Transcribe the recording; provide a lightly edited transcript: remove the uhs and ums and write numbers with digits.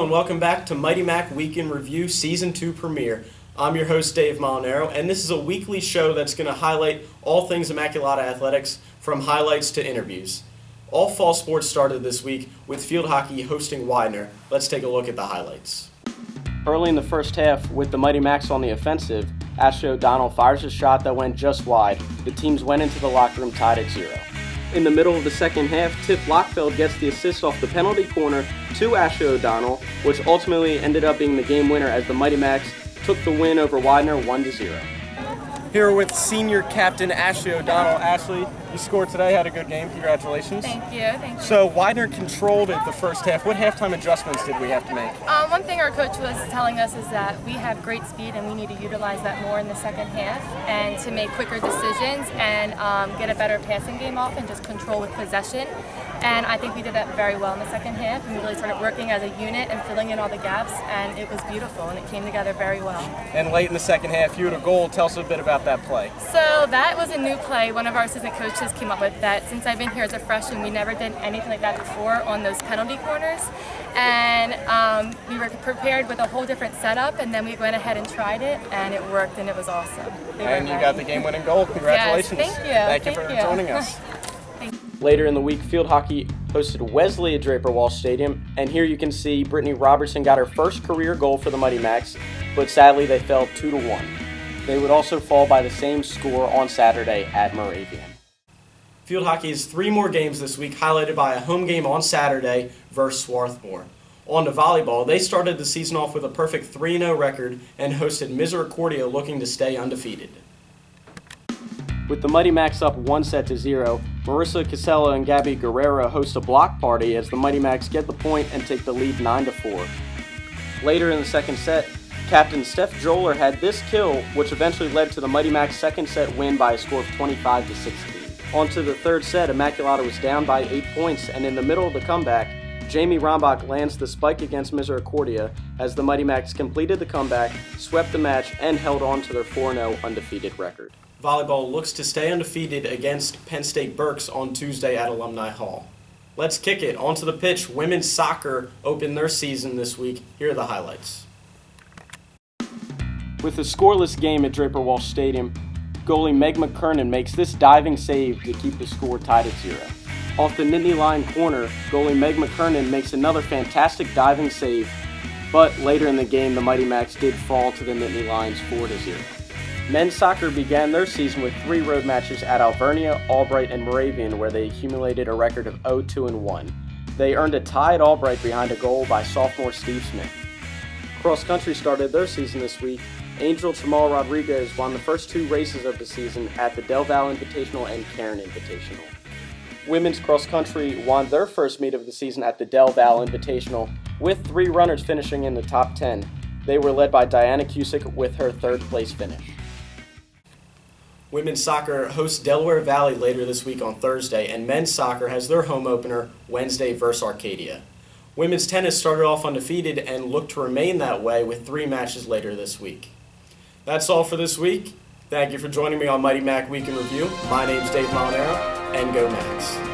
Hello and welcome back to Mighty Mac Week in Review Season 2 premiere. I'm your host Dave Molinaro, and this is a weekly show that's going to highlight all things Immaculata Athletics, from highlights to interviews. All fall sports started this week with field hockey hosting Widener. Let's take a look at the highlights. Early in the first half, with the Mighty Macs on the offensive, Ashley O'Donnell fires a shot that went just wide. The teams went into the locker room tied at 0. In the middle of the second half, Tiff Lockfeld gets the assist off the penalty corner to Ashley O'Donnell, which ultimately ended up being the game winner as the Mighty Macs took the win over Widener 1-0. Here with senior captain Ashley O'Donnell. Ashley, you scored today, had a good game. Congratulations. Thank you. So Widener controlled it the first half. What halftime adjustments did we have to make? One thing our coach was telling us is that we have great speed and we need to utilize that more in the second half and to make quicker decisions and get a better passing game off and just control with possession. And I think we did that very well in the second half, and we really started working as a unit and filling in all the gaps, and it was beautiful, and it came together very well. And late in the second half, you had a goal. Tell us a bit about that play. So that was a new play. One of our assistant coaches came up with that. Since I've been here as a freshman, we never did anything like that before on those penalty corners. And we were prepared with a whole different setup, and then we went ahead and tried it, and it worked, and it was awesome. And you got the game-winning goal. Congratulations. Yes, thank you. Thank you for joining us. Later in the week, field hockey hosted Wesley at Draper Walsh Stadium, and here you can see Brittany Robertson got her first career goal for the Mighty Macs, but sadly they fell 2-1. They would also fall by the same score on Saturday at Moravian. Field hockey has 3 more games this week, highlighted by a home game on Saturday versus Swarthmore. On to volleyball, they started the season off with a perfect 3-0 record and hosted Misericordia, looking to stay undefeated. With the Mighty Macs up 1-0, Marissa Casella and Gabby Guerrero host a block party as the Mighty Macs get the point and take the lead 9-4. Later in the second set, Captain Steph Joler had this kill, which eventually led to the Mighty Macs' second set win by a score of 25-16. On to the third set, Immaculata was down by 8 points, and in the middle of the comeback, Jamie Rombach lands the spike against Misericordia as the Mighty Macs completed the comeback, swept the match, and held on to their 4-0 undefeated record. Volleyball looks to stay undefeated against Penn State Berks on Tuesday at Alumni Hall. Let's kick it. Onto the pitch. Women's soccer opened their season this week. Here are the highlights. With a scoreless game at Draper Walsh Stadium, goalie Meg McKernan makes this diving save to keep the score tied at 0. Off the Nittany Lion corner, goalie Meg McKernan makes another fantastic diving save, but later in the game, the Mighty Macs did fall to the Nittany Lions 4-0. Men's soccer began their season with 3 road matches at Alvernia, Albright, and Moravian, where they accumulated a record of 0-2-1. They earned a tie at Albright behind a goal by sophomore Steve Smith. Cross country started their season this week. Angel Chamal Rodriguez won the first 2 races of the season at the Del Val Invitational and Cairn Invitational. Women's cross country won their first meet of the season at the Del Val Invitational, with 3 runners finishing in the top 10. They were led by Diana Cusick with her 3rd place finish. Women's soccer hosts Delaware Valley later this week on Thursday, and men's soccer has their home opener Wednesday versus Arcadia. Women's tennis started off undefeated and look to remain that way with 3 matches later this week. That's all for this week. Thank you for joining me on Mighty Mac Week in Review. My name's Dave Molinaro, and go Macs.